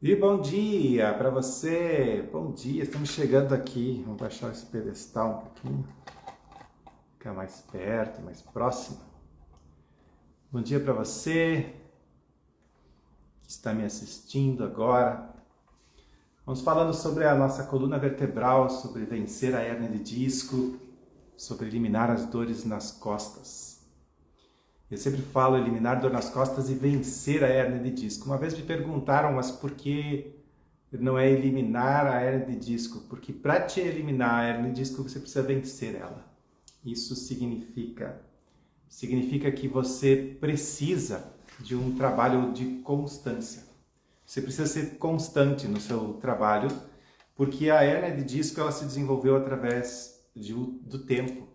E bom dia para você, bom dia, estamos chegando aqui, vamos baixar esse pedestal um pouquinho, ficar mais perto, mais próximo. Bom dia para você que está me assistindo agora. Vamos falando sobre a nossa coluna vertebral, sobre vencer a hérnia de disco, sobre eliminar as dores nas costas. Eu sempre falo eliminar dor nas costas e vencer a hérnia de disco. Uma vez me perguntaram, mas por que não é eliminar a hérnia de disco? Porque para te eliminar a hérnia de disco, você precisa vencer ela. Isso significa que você precisa de um trabalho de constância. Você precisa ser constante no seu trabalho, porque a hérnia de disco ela se desenvolveu através do tempo.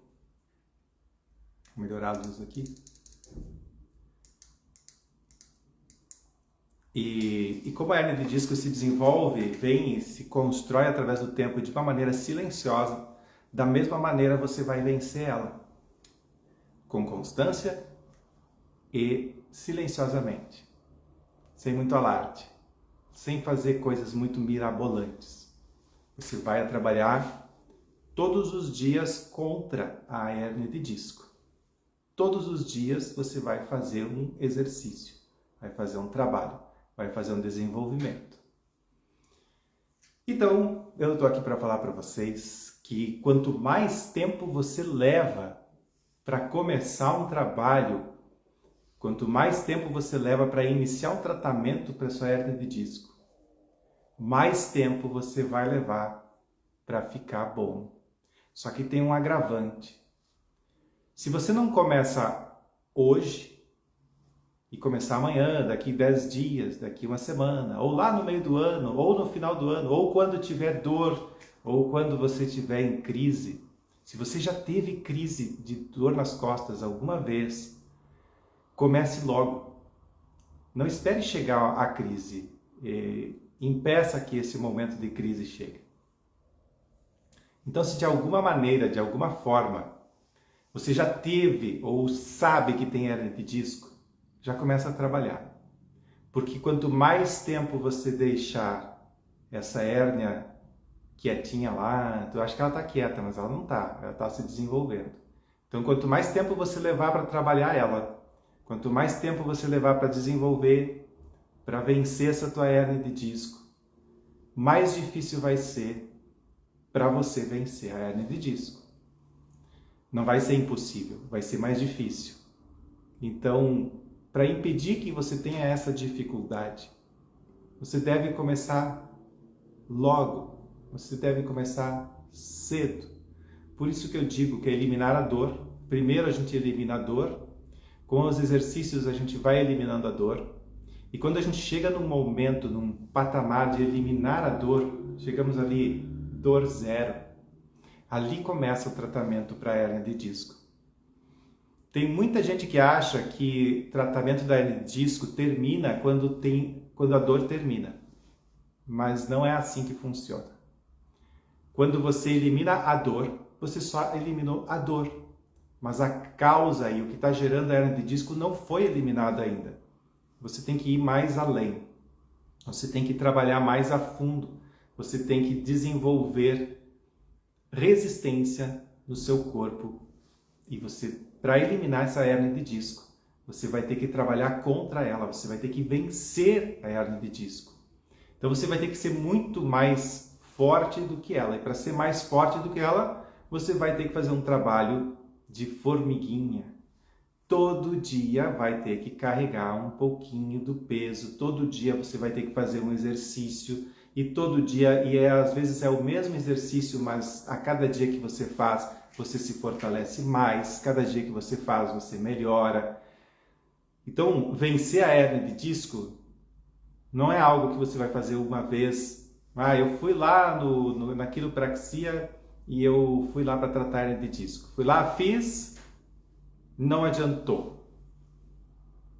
Vou melhorar a luz aqui. E como a hérnia de disco se desenvolve, vem e se constrói através do tempo de uma maneira silenciosa, da mesma maneira você vai vencer ela. Com constância e silenciosamente. Sem muito alarde. Sem fazer coisas muito mirabolantes. Você vai trabalhar todos os dias contra a hérnia de disco. Todos os dias você vai fazer um exercício, vai fazer um trabalho, vai fazer um desenvolvimento. Então, eu estou aqui para falar para vocês que quanto mais tempo você leva para começar um trabalho, quanto mais tempo você leva para iniciar um tratamento para sua hérnia de disco, mais tempo você vai levar para ficar bom. Só que tem um agravante. Se você não começa hoje e começar amanhã, daqui 10 dias, daqui uma semana, ou lá no meio do ano, ou no final do ano, ou quando tiver dor, ou quando você estiver em crise, se você já teve crise de dor nas costas alguma vez, comece logo. Não espere chegar à crise. Impeça que esse momento de crise chegue. Então, se de alguma maneira, de alguma forma, você já teve ou sabe que tem hérnia de disco, já começa a trabalhar. Porque quanto mais tempo você deixar essa hérnia quietinha lá, eu acho que ela está quieta, mas ela não está, ela está se desenvolvendo. Então, quanto mais tempo você levar para trabalhar ela, quanto mais tempo você levar para desenvolver, para vencer essa tua hérnia de disco, mais difícil vai ser para você vencer a hérnia de disco. Não vai ser impossível, vai ser mais difícil. Então, para impedir que você tenha essa dificuldade, você deve começar logo, você deve começar cedo. Por isso que eu digo que é eliminar a dor. Primeiro a gente elimina a dor, com os exercícios a gente vai eliminando a dor, e quando a gente chega num momento, num patamar de eliminar a dor, chegamos ali, dor zero, ali começa o tratamento para a hérnia de disco. Tem muita gente que acha que tratamento da hérnia de disco termina quando a dor termina. Mas não é assim que funciona. Quando você elimina a dor, você só eliminou a dor. Mas a causa e o que está gerando a hérnia de disco não foi eliminado ainda. Você tem que ir mais além. Você tem que trabalhar mais a fundo. Você tem que desenvolver resistência no seu corpo. E você, para eliminar essa hérnia de disco, você vai ter que trabalhar contra ela, você vai ter que vencer a hérnia de disco. Então você vai ter que ser muito mais forte do que ela. E para ser mais forte do que ela, você vai ter que fazer um trabalho de formiguinha. Todo dia vai ter que carregar um pouquinho do peso, todo dia você vai ter que fazer um exercício, e todo dia, às vezes é o mesmo exercício, mas a cada dia que você faz, você se fortalece mais, cada dia que você faz, você melhora. Então, vencer a hérnia de disco não é algo que você vai fazer uma vez. Eu fui lá na quiropraxia e eu fui lá para tratar a hérnia de disco. Fui lá, fiz, não adiantou.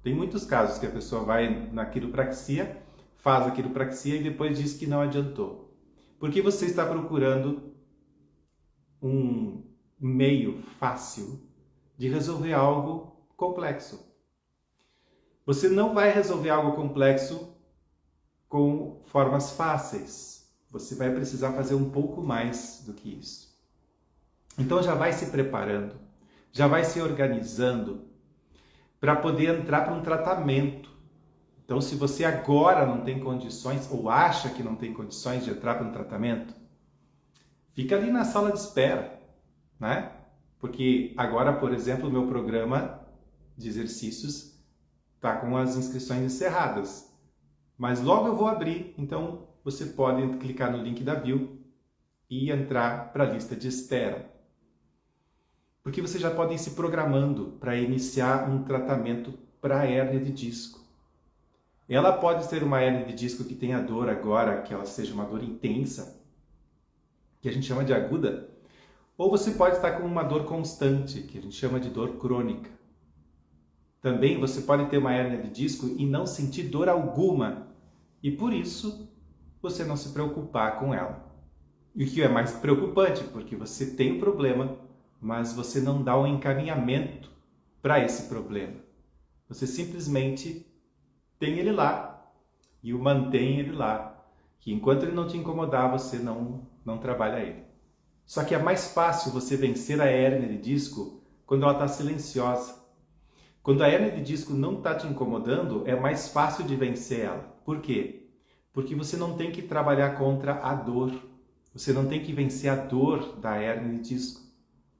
Tem muitos casos que a pessoa vai na quiropraxia, faz a quiropraxia e depois diz que não adiantou. Porque você está procurando um meio fácil de resolver algo complexo. Você não vai resolver algo complexo com formas fáceis. Você vai precisar fazer um pouco mais do que isso. Então já vai se preparando, já vai se organizando para poder entrar para um tratamento. Então, se você agora não tem condições ou acha que não tem condições de entrar para um tratamento, fica ali na sala de espera, né? Porque agora, por exemplo, o meu programa de exercícios está com as inscrições encerradas. Mas logo eu vou abrir, então você pode clicar no link da bio e entrar para a lista de espera. Porque você já pode ir se programando para iniciar um tratamento para a hérnia de disco. Ela pode ser uma hérnia de disco que tenha dor agora, que ela seja uma dor intensa, que a gente chama de aguda, ou você pode estar com uma dor constante, que a gente chama de dor crônica. Também você pode ter uma hérnia de disco e não sentir dor alguma, e por isso você não se preocupar com ela. E o que é mais preocupante, porque você tem o problema, mas você não dá um encaminhamento para esse problema. Você simplesmente tem ele lá e o mantém ele lá, que enquanto ele não te incomodar, você não trabalha ele. Só que é mais fácil você vencer a hérnia de disco quando ela está silenciosa. Quando a hérnia de disco não está te incomodando, é mais fácil de vencer ela. Por quê? Porque você não tem que trabalhar contra a dor. Você não tem que vencer a dor da hérnia de disco.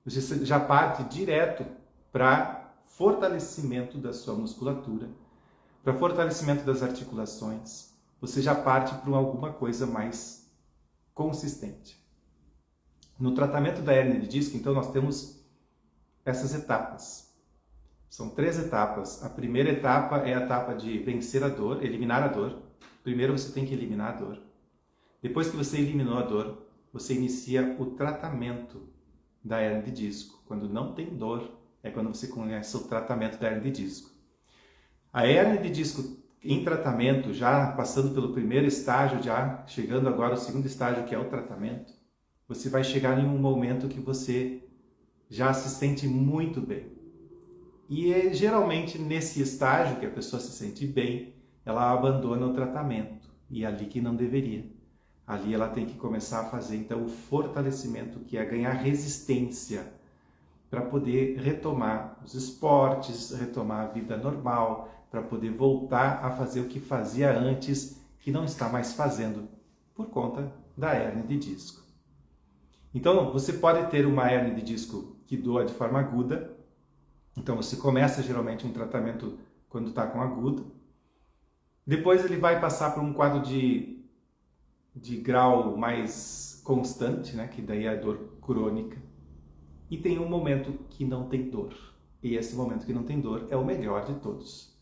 Você já parte direto para fortalecimento da sua musculatura, para fortalecimento das articulações. Você já parte para alguma coisa mais consistente. No tratamento da hérnia de disco, então, nós temos essas etapas. São 3 etapas. A primeira etapa é a etapa de vencer a dor, eliminar a dor. Primeiro você tem que eliminar a dor. Depois que você eliminou a dor, você inicia o tratamento da hérnia de disco. Quando não tem dor, é quando você começa o tratamento da hérnia de disco. A hérnia de disco em tratamento, já passando pelo primeiro estágio, já chegando agora ao segundo estágio, que é o tratamento, você vai chegar em um momento que você já se sente muito bem. E é geralmente nesse estágio que a pessoa se sente bem, ela abandona o tratamento. E é ali que não deveria. Ali ela tem que começar a fazer então o fortalecimento, que é ganhar resistência para poder retomar os esportes, retomar a vida normal, para poder voltar a fazer o que fazia antes, que não está mais fazendo por conta da hérnia de disco. Então, você pode ter uma hérnia de disco que doa de forma aguda. Então, você começa geralmente um tratamento quando está com agudo. Depois ele vai passar por um quadro de grau mais constante, né? Que daí é a dor crônica. E tem um momento que não tem dor. E esse momento que não tem dor é o melhor de todos.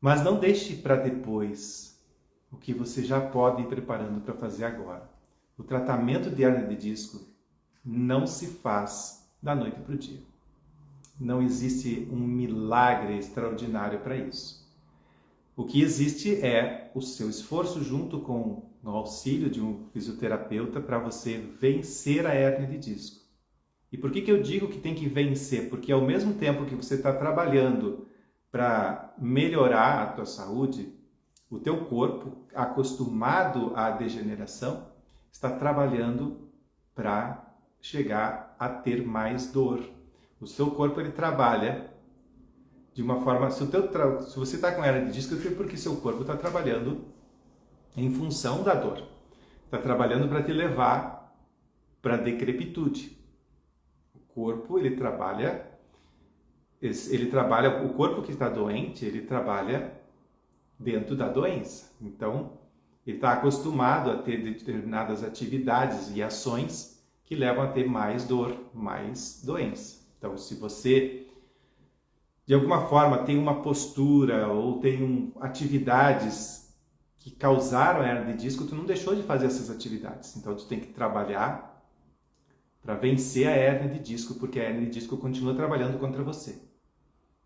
Mas não deixe para depois o que você já pode ir preparando para fazer agora. O tratamento de hérnia de disco não se faz da noite para o dia. Não existe um milagre extraordinário para isso. O que existe é o seu esforço junto com o auxílio de um fisioterapeuta para você vencer a hérnia de disco. E por que eu digo que tem que vencer? Porque ao mesmo tempo que você está trabalhando para melhorar a tua saúde, o teu corpo, acostumado à degeneração, está trabalhando para chegar a ter mais dor. O seu corpo ele trabalha de uma forma... Se você está com hérnia de disco, é porque seu corpo está trabalhando em função da dor. Está trabalhando para te levar para a decrepitude. O corpo, ele trabalha, o corpo que está doente, ele trabalha dentro da doença. Então, ele está acostumado a ter determinadas atividades e ações que levam a ter mais dor, mais doença. Então, se você, de alguma forma, tem uma postura ou tem atividades que causaram hérnia de disco, tu não deixou de fazer essas atividades. Então, tu tem que trabalhar para vencer a hérnia de disco, porque a hérnia de disco continua trabalhando contra você.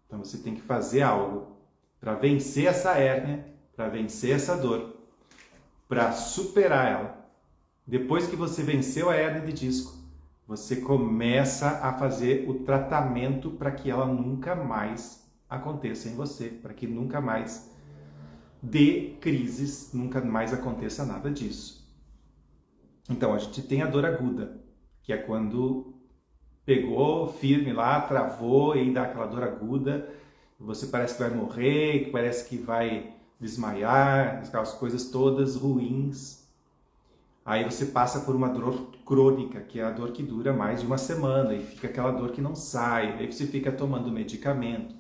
Então, você tem que fazer algo para vencer essa hérnia, para vencer essa dor, para superar ela. Depois que você venceu a hérnia de disco, você começa a fazer o tratamento para que ela nunca mais aconteça em você, para que nunca mais de crises, nunca mais aconteça nada disso. Então, a gente tem a dor aguda, que é quando pegou firme lá, travou e dá aquela dor aguda, você parece que vai morrer, parece que vai desmaiar, aquelas coisas todas ruins. Aí você passa por uma dor crônica, que é a dor que dura mais de uma semana, e fica aquela dor que não sai, aí você fica tomando medicamento.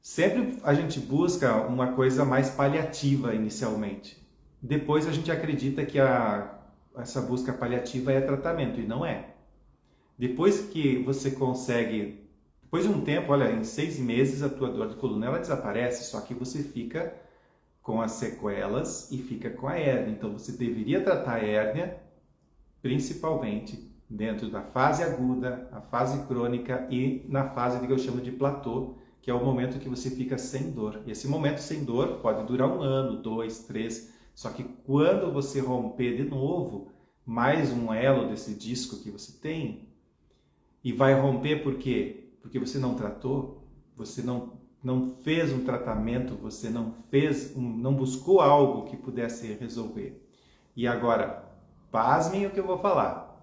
Sempre a gente busca uma coisa mais paliativa inicialmente. Depois a gente acredita que essa busca paliativa é tratamento, e não é. Depois que você consegue, depois de um tempo, olha, em 6 meses a tua dor de coluna ela desaparece, só que você fica com as sequelas e fica com a hérnia. Então você deveria tratar a hérnia principalmente dentro da fase aguda, a fase crônica e na fase que eu chamo de platô, que é o momento que você fica sem dor. E esse momento sem dor pode durar 1 ano, 2, 3, só que quando você romper de novo mais um elo desse disco que você tem, e vai romper por quê? Porque você não tratou, você não fez um tratamento, você não buscou algo que pudesse resolver. E agora, pasmem o que eu vou falar.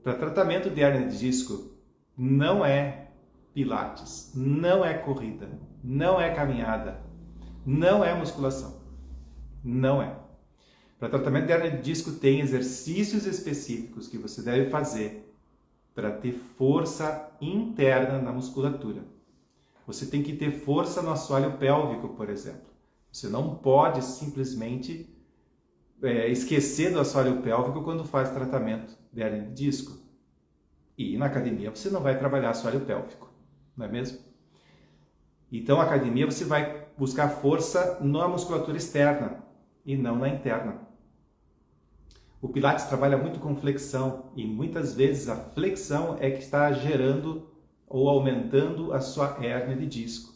Para tratamento de hérnia de disco, não é pilates, não é corrida, não é caminhada, não é musculação. Não é. Para tratamento de hérnia de disco tem exercícios específicos que você deve fazer para ter força interna na musculatura. Você tem que ter força no assoalho pélvico, por exemplo. Você não pode simplesmente esquecer do assoalho pélvico quando faz tratamento de hérnia de disco. E na academia você não vai trabalhar assoalho pélvico, não é mesmo? Então, na academia você vai buscar força na musculatura externa e não na interna. O Pilates trabalha muito com flexão e muitas vezes a flexão é que está gerando ou aumentando a sua hérnia de disco.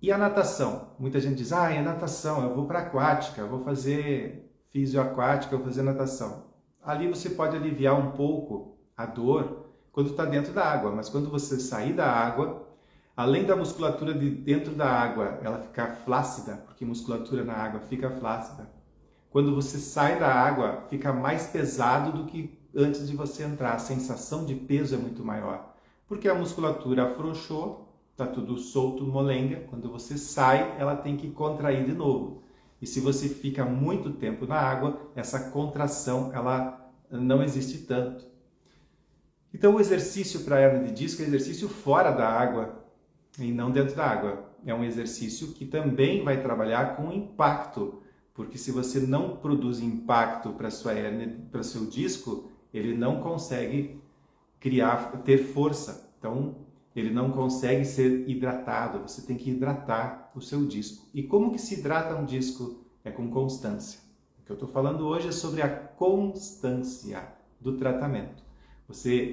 E a natação? Muita gente diz, é natação, eu vou para a aquática, eu vou fazer fisioaquática, eu vou fazer natação. Ali você pode aliviar um pouco a dor quando está dentro da água, mas quando você sair da água, além da musculatura de dentro da água ela ficar flácida, porque musculatura na água fica flácida, quando você sai da água, fica mais pesado do que antes de você entrar. A sensação de peso é muito maior, porque a musculatura afrouxou, está tudo solto, molenga. Quando você sai, ela tem que contrair de novo. E se você fica muito tempo na água, essa contração ela não existe tanto. Então o exercício para a hérnia de disco é exercício fora da água e não dentro da água. É um exercício que também vai trabalhar com impacto. Porque se você não produz impacto para sua hérnia, para seu disco, ele não consegue ter força. Então, ele não consegue ser hidratado. Você tem que hidratar o seu disco. E como que se hidrata um disco? É com constância. O que eu estou falando hoje é sobre a constância do tratamento.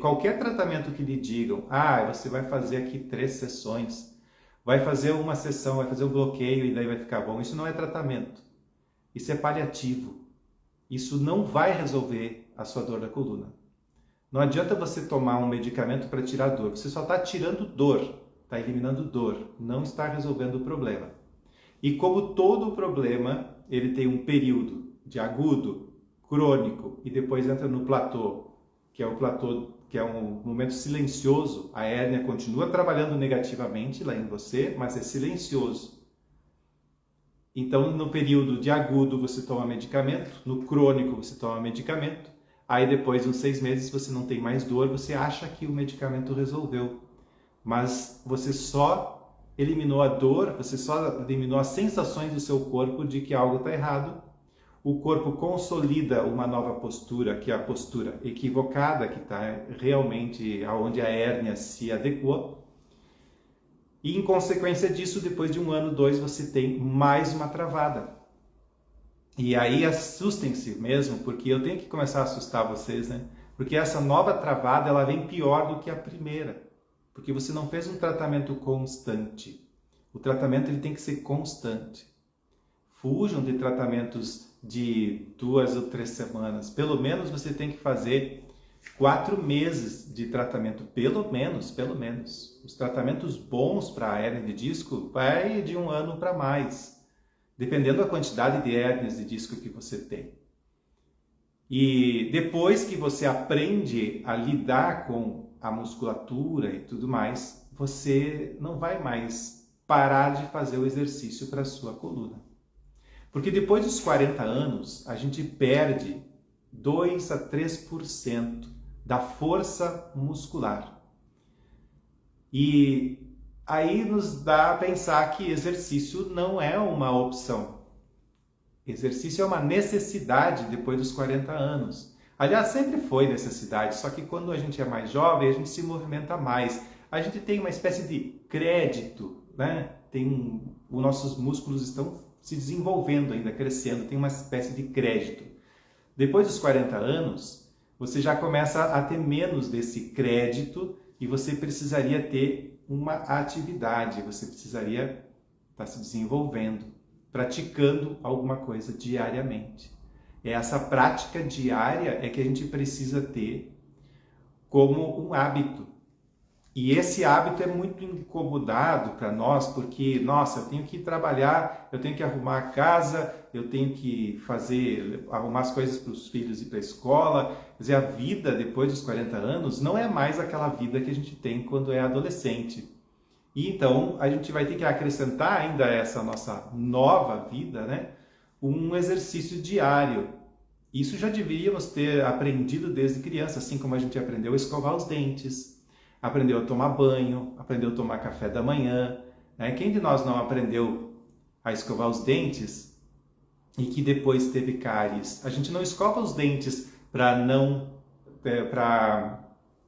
Qualquer tratamento que lhe digam, você vai fazer aqui 3 sessões, vai fazer uma sessão, vai fazer um bloqueio e daí vai ficar bom. Isso não é tratamento. Isso é paliativo. Isso não vai resolver a sua dor da coluna. Não adianta você tomar um medicamento para tirar dor. Você só está tirando dor, está eliminando dor, não está resolvendo o problema. E como todo problema, ele tem um período de agudo, crônico e depois entra no platô, que é um momento silencioso. A hérnia continua trabalhando negativamente lá em você, mas é silencioso. Então, no período de agudo, você toma medicamento, no crônico, você toma medicamento, aí depois de uns 6 meses você não tem mais dor, você acha que o medicamento resolveu. Mas você só eliminou a dor, você só eliminou as sensações do seu corpo de que algo está errado. O corpo consolida uma nova postura, que é a postura equivocada, que está realmente onde a hérnia se adequou. E em consequência disso, depois de 1 ano, 2, você tem mais uma travada. E aí assustem-se mesmo, porque eu tenho que começar a assustar vocês, né? Porque essa nova travada, ela vem pior do que a primeira. Porque você não fez um tratamento constante. O tratamento ele tem que ser constante. Fujam de tratamentos de 2 ou 3 semanas. Pelo menos você tem que fazer 4 meses de tratamento, pelo menos. Os tratamentos bons para a hérnia de disco vai de 1 ano para mais, dependendo da quantidade de hérnias de disco que você tem. E depois que você aprende a lidar com a musculatura e tudo mais, você não vai mais parar de fazer o exercício para a sua coluna. Porque depois dos 40 anos, a gente perde 2 a 3% da força muscular. E aí nos dá a pensar que exercício não é uma opção. Exercício é uma necessidade depois dos 40 anos. Aliás, sempre foi necessidade, só que quando a gente é mais jovem, a gente se movimenta mais. A gente tem uma espécie de crédito, né? Os nossos músculos estão se desenvolvendo ainda, crescendo, tem uma espécie de crédito. Depois dos 40 anos, você já começa a ter menos desse crédito e você precisaria ter uma atividade, você precisaria estar se desenvolvendo, praticando alguma coisa diariamente. Essa prática diária é que a gente precisa ter como um hábito. E esse hábito é muito incomodado para nós, porque, nossa, eu tenho que trabalhar, eu tenho que arrumar a casa, eu tenho que arrumar as coisas para os filhos ir para a escola. Quer dizer, a vida depois dos 40 anos não é mais aquela vida que a gente tem quando é adolescente. E então a gente vai ter que acrescentar ainda essa nossa nova vida, né? Um exercício diário. Isso já deveríamos ter aprendido desde criança, assim como a gente aprendeu a escovar os dentes, aprendeu a tomar banho, aprendeu a tomar café da manhã. Né? Quem de nós não aprendeu a escovar os dentes e que depois teve cáries? A gente não escova os dentes para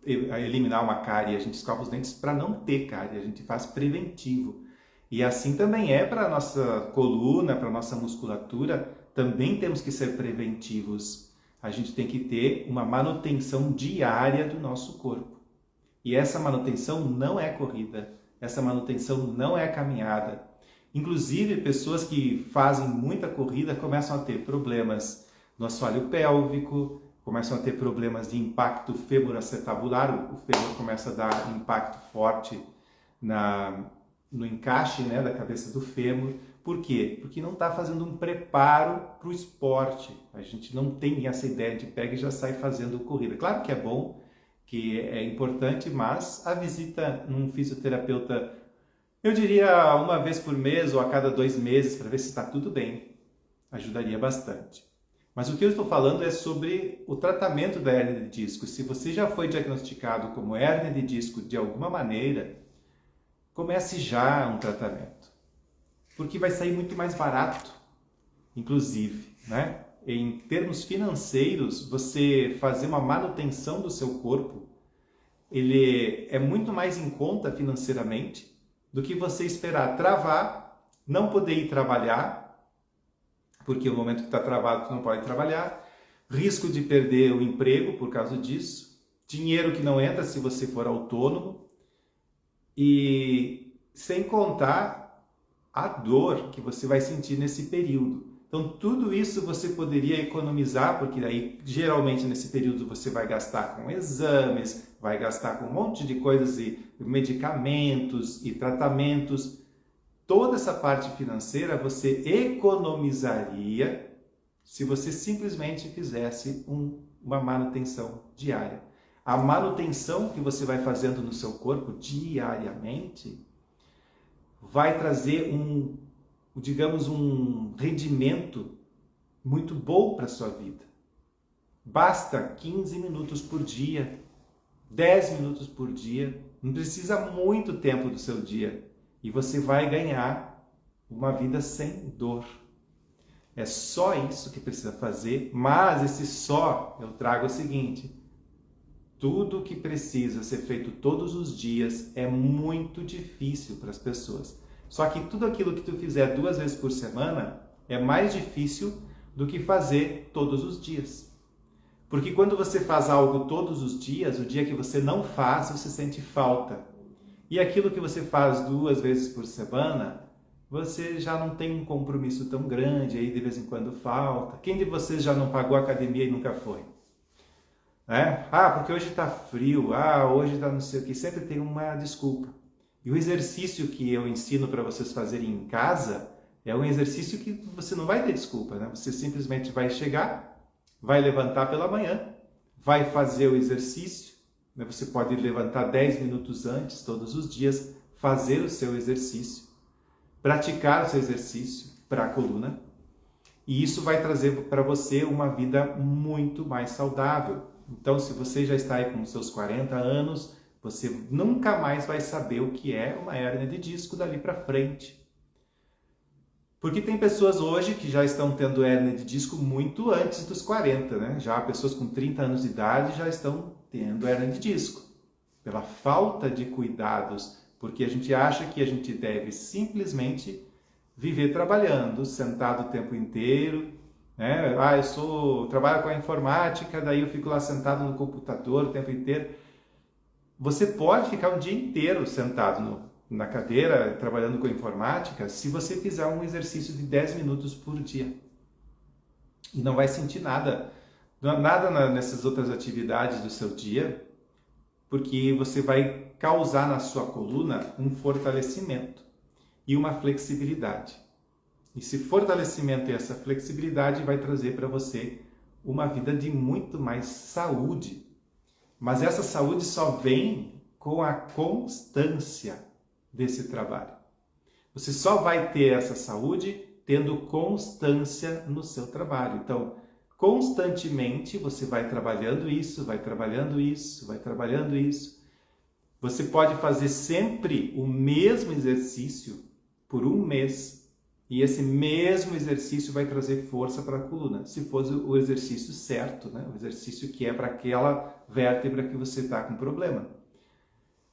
eliminar uma cárie, a gente escova os dentes para não ter cárie, a gente faz preventivo. E assim também é para a nossa coluna, para a nossa musculatura, também temos que ser preventivos. A gente tem que ter uma manutenção diária do nosso corpo. E essa manutenção não é corrida, essa manutenção não é caminhada. Inclusive, pessoas que fazem muita corrida começam a ter problemas no assoalho pélvico, começam a ter problemas de impacto femoroacetabular, o fêmur começa a dar impacto forte no encaixe, né, da cabeça do fêmur. Por quê? Porque não está fazendo um preparo para o esporte. A gente não tem essa ideia de pega e já sai fazendo corrida. Claro que é bom, que é importante, mas a visita num fisioterapeuta, eu diria 1 vez por mês ou a cada 2 meses, para ver se está tudo bem, ajudaria bastante. Mas o que eu estou falando é sobre o tratamento da hérnia de disco. Se você já foi diagnosticado como hérnia de disco de alguma maneira, comece já um tratamento, porque vai sair muito mais barato, inclusive, né? Em termos financeiros, você fazer uma manutenção do seu corpo, ele é muito mais em conta financeiramente do que você esperar travar, não poder ir trabalhar, porque no momento que está travado, tu não pode trabalhar, risco de perder o emprego por causa disso, dinheiro que não entra se você for autônomo, e sem contar a dor que você vai sentir nesse período. Então, tudo isso você poderia economizar, porque aí, geralmente, nesse período, você vai gastar com exames, vai gastar com um monte de coisas e medicamentos e tratamentos. Toda essa parte financeira você economizaria se você simplesmente fizesse uma manutenção diária. A manutenção que você vai fazendo no seu corpo diariamente vai trazer digamos, um rendimento muito bom para a sua vida. Basta 15 minutos por dia, 10 minutos por dia, não precisa muito tempo do seu dia e você vai ganhar uma vida sem dor. É só isso que precisa fazer, mas esse só eu trago o seguinte: tudo que precisa ser feito todos os dias é muito difícil para as pessoas. Só que tudo aquilo que tu fizer 2 vezes por semana é mais difícil do que fazer todos os dias. Porque quando você faz algo todos os dias, o dia que você não faz, você sente falta. E aquilo que você faz 2 vezes por semana, você já não tem um compromisso tão grande, aí de vez em quando falta. Quem de vocês já não pagou a academia e nunca foi? né? Ah, porque hoje está frio, ah, hoje está não sei o que, sempre tem uma desculpa. E o exercício que eu ensino para vocês fazerem em casa é um exercício que você não vai ter desculpa, né? Você simplesmente vai chegar, vai levantar pela manhã, vai fazer o exercício, né? Você pode levantar 10 minutos antes, todos os dias, fazer o seu exercício, praticar o seu exercício para a coluna, e isso vai trazer para você uma vida muito mais saudável. Então, se você já está aí com os seus 40 anos, você nunca mais vai saber o que é uma hérnia de disco dali para frente. Porque tem pessoas hoje que já estão tendo hérnia de disco muito antes dos 40, né? Já pessoas com 30 anos de idade já estão tendo hérnia de disco. Pela falta de cuidados, porque a gente acha que a gente deve simplesmente viver trabalhando, sentado o tempo inteiro, né? Ah, trabalho com a informática, daí eu fico lá sentado no computador o tempo inteiro. Você pode ficar um dia inteiro sentado na cadeira, trabalhando com a informática, se você fizer um exercício de 10 minutos por dia. E não vai sentir nada nessas outras atividades do seu dia, porque você vai causar na sua coluna um fortalecimento e uma flexibilidade. Esse fortalecimento e essa flexibilidade vai trazer para você uma vida de muito mais saúde. Mas essa saúde só vem com a constância desse trabalho. Você só vai ter essa saúde tendo constância no seu trabalho. Então, constantemente você vai trabalhando isso, vai trabalhando isso, vai trabalhando isso. Você pode fazer sempre o mesmo exercício por um mês, e esse mesmo exercício vai trazer força para a coluna, se for o exercício certo, né? O exercício que é para aquela vértebra que você está com problema.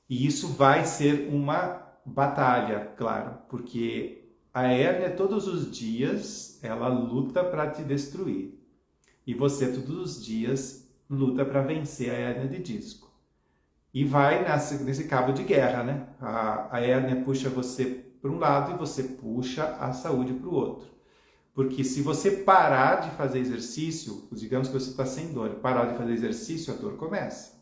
E isso vai ser uma batalha, claro, porque a hérnia todos os dias ela luta para te destruir, e você todos os dias luta para vencer a hérnia de disco. E vai nesse cabo de guerra, né? A hérnia puxa você para um lado e você puxa a saúde para o outro. Porque se você parar de fazer exercício, digamos que você está sem dor, parar de fazer exercício, a dor começa.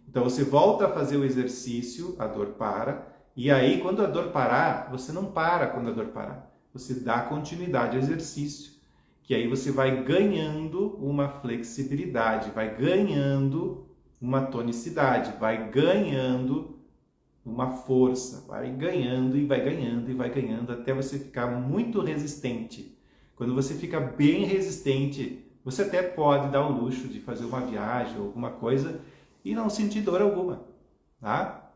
Então você volta a fazer o exercício, a dor para, e aí quando a dor parar, você não para quando a dor parar. Você dá continuidade ao exercício, que aí você vai ganhando uma flexibilidade, vai ganhando uma tonicidade, vai ganhando uma força, vai ganhando e vai ganhando e vai ganhando até você ficar muito resistente. Quando você fica bem resistente, você até pode dar o luxo de fazer uma viagem ou alguma coisa e não sentir dor alguma, tá?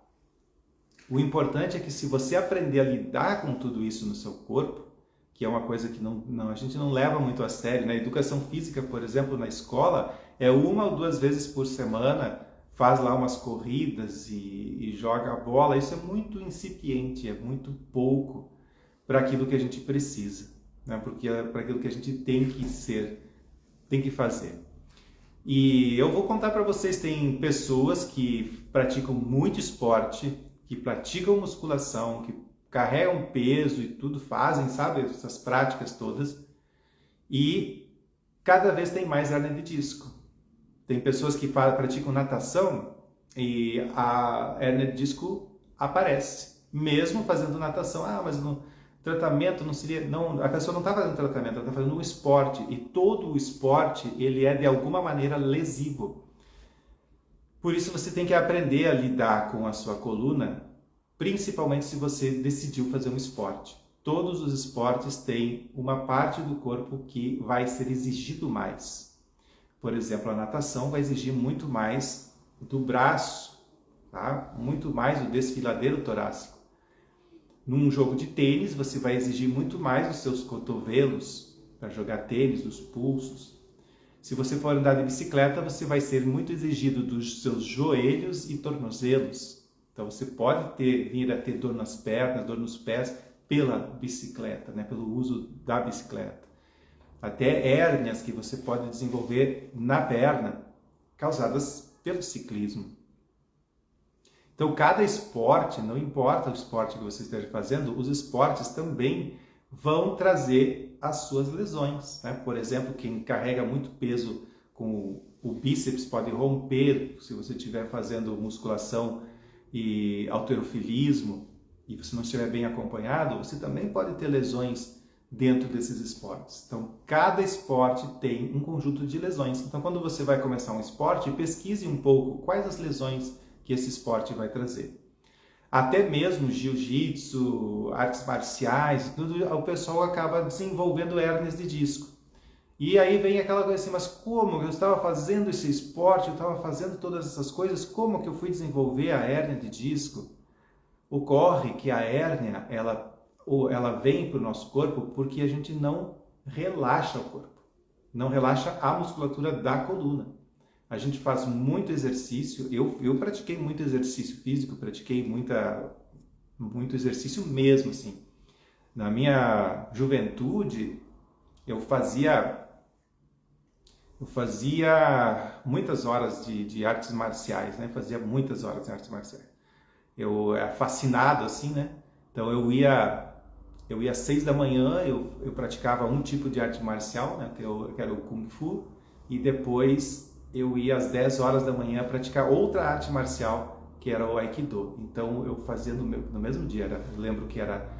O importante é que se você aprender a lidar com tudo isso no seu corpo, que é uma coisa que a gente não leva muito a sério, né? Educação física, por exemplo, na escola, é 1 ou 2 vezes por semana, faz lá umas corridas e joga a bola. Isso é muito incipiente, é muito pouco para aquilo que a gente precisa, né? Porque é para aquilo que a gente tem que ser, tem que fazer. E eu vou contar para vocês, tem pessoas que praticam muito esporte, que praticam musculação, que carregam peso e tudo, fazem, sabe, essas práticas todas, e cada vez tem mais hérnia de disco. Tem pessoas que praticam natação e a hérnia de disco aparece, mesmo fazendo natação. Ah, mas no tratamento não seria... Não, a pessoa não está fazendo tratamento, ela está fazendo um esporte, e todo o esporte ele é de alguma maneira lesivo. Por isso você tem que aprender a lidar com a sua coluna, principalmente se você decidiu fazer um esporte. Todos os esportes têm uma parte do corpo que vai ser exigido mais. Por exemplo, a natação vai exigir muito mais do braço, tá? Muito mais do desfiladeiro torácico. Num jogo de tênis, você vai exigir muito mais dos seus cotovelos para jogar tênis, dos pulsos. Se você for andar de bicicleta, você vai ser muito exigido dos seus joelhos e tornozelos. Então você pode vir a ter dor nas pernas, dor nos pés pela bicicleta, né? Pelo uso da bicicleta. Até hérnias que você pode desenvolver na perna, causadas pelo ciclismo. Então, cada esporte, não importa o esporte que você esteja fazendo, os esportes também vão trazer as suas lesões, né? Por exemplo, quem carrega muito peso com o bíceps pode romper se você estiver fazendo musculação e halterofilismo e você não estiver bem acompanhado, você também pode ter lesões dentro desses esportes. Então, cada esporte tem um conjunto de lesões. Então, quando você vai começar um esporte, pesquise um pouco quais as lesões que esse esporte vai trazer. Até mesmo jiu-jitsu, artes marciais, tudo, o pessoal acaba desenvolvendo hérnias de disco. E aí vem aquela coisa assim, mas como eu estava fazendo esse esporte, eu estava fazendo todas essas coisas, como que eu fui desenvolver a hérnia de disco? Ocorre que a hérnia, ela vem para o nosso corpo porque a gente não relaxa o corpo, não relaxa a musculatura da coluna. A gente faz muito exercício, eu pratiquei muito exercício físico, pratiquei muito exercício mesmo, assim. Na minha juventude, eu fazia muitas horas de artes marciais, né? Fazia muitas horas de artes marciais. Eu era fascinado, assim, né? Então eu ia às 6 da manhã, eu praticava um tipo de arte marcial, né? Que era o Kung Fu, e depois eu ia às 10 horas da manhã praticar outra arte marcial, que era o Aikido. Então eu fazia no mesmo dia, eu lembro que era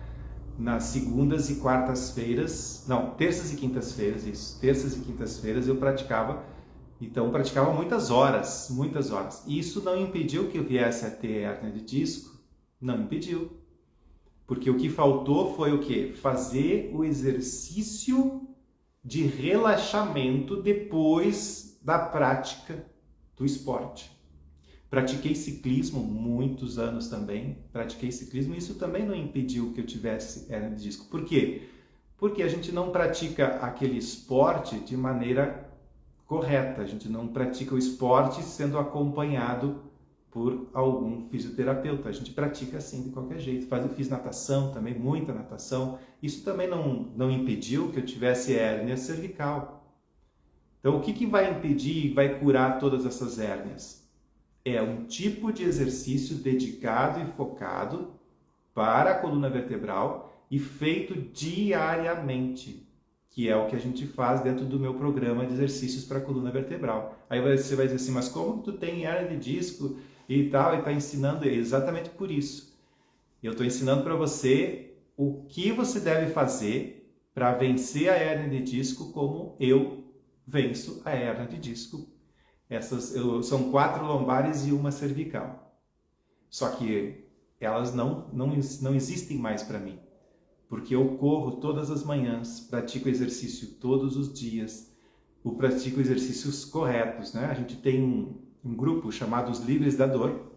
nas segundas e quartas-feiras, não, terças e quintas-feiras, isso, terças e quintas-feiras eu praticava, então eu praticava muitas horas, muitas horas. E isso não impediu que eu viesse a ter hérnia de disco, não impediu. Porque o que faltou foi o quê? Fazer o exercício de relaxamento depois da prática do esporte. Pratiquei ciclismo muitos anos também, pratiquei ciclismo e isso também não impediu que eu tivesse hérnia de disco. Por quê? Porque a gente não pratica aquele esporte de maneira correta, a gente não pratica o esporte sendo acompanhado por algum fisioterapeuta. A gente pratica assim de qualquer jeito. Fiz natação também, muita natação. Isso também não impediu que eu tivesse hérnia cervical. Então, o que vai impedir e vai curar todas essas hérnias? É um tipo de exercício dedicado e focado para a coluna vertebral e feito diariamente, que é o que a gente faz dentro do meu programa de exercícios para a coluna vertebral. Aí você vai dizer assim, mas como tu tem hérnia de disco e tal, e está ensinando? Exatamente por isso. Eu estou ensinando para você o que você deve fazer para vencer a hérnia de disco como eu venço a hérnia de disco. São 4 lombares e uma cervical. Só que elas não existem mais para mim. Porque eu corro todas as manhãs, pratico exercício todos os dias, pratico exercícios corretos, né? A gente tem um grupo chamado Os Livres da Dor,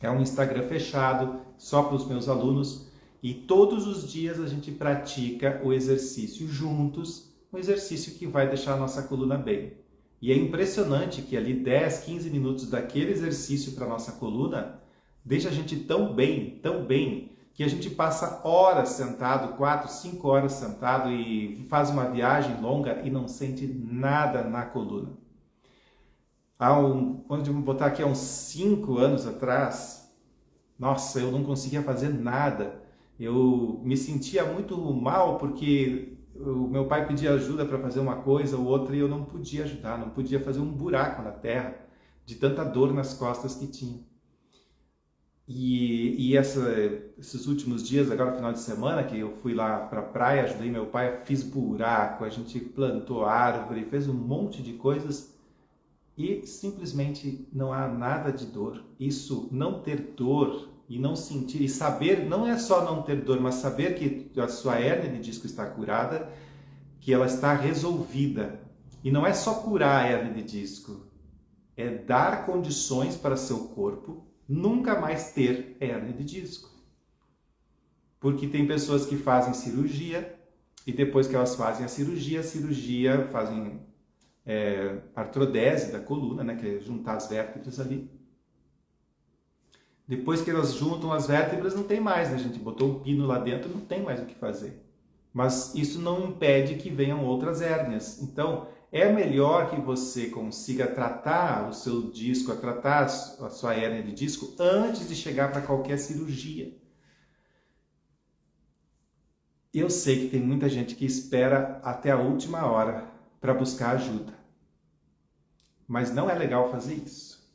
é um Instagram fechado, só para os meus alunos, e todos os dias a gente pratica o exercício juntos, um exercício que vai deixar a nossa coluna bem. E é impressionante que ali 10, 15 minutos daquele exercício para a nossa coluna deixa a gente tão bem, que a gente passa horas sentado, 4, 5 horas sentado e faz uma viagem longa e não sente nada na coluna. Vamos botar aqui há uns 5 anos atrás, nossa, eu não conseguia fazer nada. Eu me sentia muito mal porque o meu pai pedia ajuda para fazer uma coisa ou outra e eu não podia ajudar, não podia fazer um buraco na terra de tanta dor nas costas que tinha. Esses últimos dias, agora final de semana, que eu fui lá para a praia, ajudei meu pai, fiz buraco, a gente plantou árvore, fez um monte de coisas e simplesmente não há nada de dor. Isso, não ter dor e não sentir, e saber, não é só não ter dor, mas saber que a sua hérnia de disco está curada, que ela está resolvida. E não é só curar a hérnia de disco, é dar condições para seu corpo nunca mais ter hérnia de disco. Porque tem pessoas que fazem cirurgia e depois que elas fazem a cirurgia fazem artrodese da coluna, né, que é juntar as vértebras ali. Depois que elas juntam as vértebras, não tem mais, né? A gente botou um pino lá dentro, não tem mais o que fazer. Mas isso não impede que venham outras hérnias. Então, é melhor que você consiga tratar o seu disco, tratar a sua hérnia de disco antes de chegar para qualquer cirurgia. Eu sei que tem muita gente que espera até a última hora para buscar ajuda. mas não é legal fazer isso.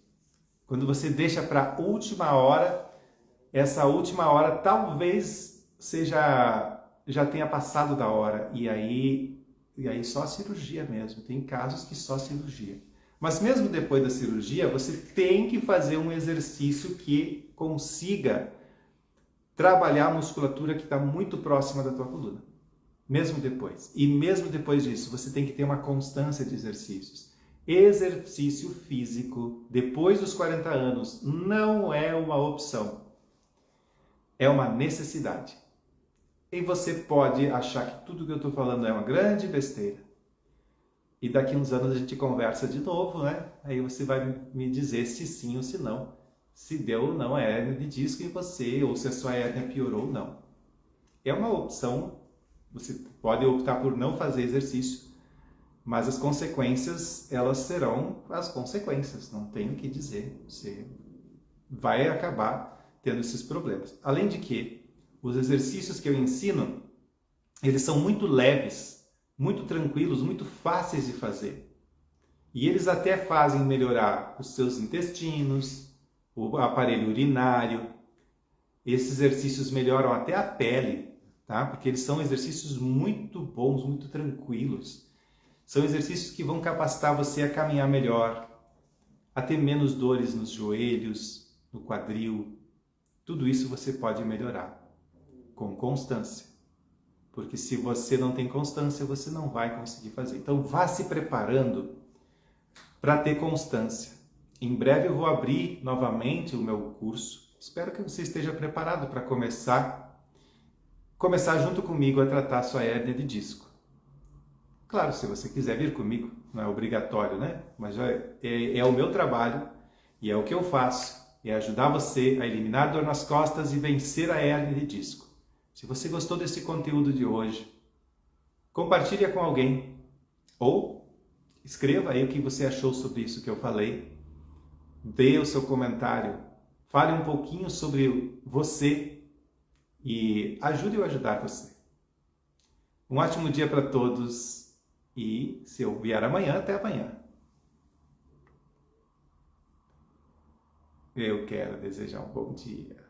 Quando você deixa para a última hora, essa última hora talvez já tenha passado da hora, e aí só a cirurgia mesmo. Tem casos que só cirurgia. Mas mesmo depois da cirurgia, você tem que fazer um exercício que consiga trabalhar a musculatura que está muito próxima da tua coluna. Mesmo depois. E mesmo depois disso, você tem que ter uma constância de exercícios. Exercício físico, depois dos 40 anos, não é uma opção. É uma necessidade. E você pode achar que tudo que eu estou falando é uma grande besteira. E daqui uns anos a gente conversa de novo, né? Aí você vai me dizer se sim ou se não. Se deu ou não a hérnia de disco em você, ou se a sua hérnia piorou ou não. É uma opção, você pode optar por não fazer exercício, mas as consequências, elas serão as consequências, não tem o que dizer. Você vai acabar tendo esses problemas. Além de que, os exercícios que eu ensino, eles são muito leves, muito tranquilos, muito fáceis de fazer. E eles até fazem melhorar os seus intestinos, o aparelho urinário. Esses exercícios melhoram até a pele, tá? Porque eles são exercícios muito bons, muito tranquilos. São exercícios que vão capacitar você a caminhar melhor, a ter menos dores nos joelhos, no quadril. Tudo isso você pode melhorar com constância. Porque se você não tem constância, você não vai conseguir fazer. Então vá se preparando para ter constância. Em breve eu vou abrir novamente o meu curso. Espero que você esteja preparado para começar junto comigo a tratar a sua hérnia de disco. Claro, se você quiser vir comigo, não é obrigatório, né? Mas é o meu trabalho e é o que eu faço. É ajudar você a eliminar dor nas costas e vencer a hérnia de disco. Se você gostou desse conteúdo de hoje, compartilhe com alguém ou escreva aí o que você achou sobre isso que eu falei. Dê o seu comentário, fale um pouquinho sobre você e ajude eu a ajudar você. Um ótimo dia para todos e se eu vier amanhã, até amanhã. Eu quero desejar um bom dia.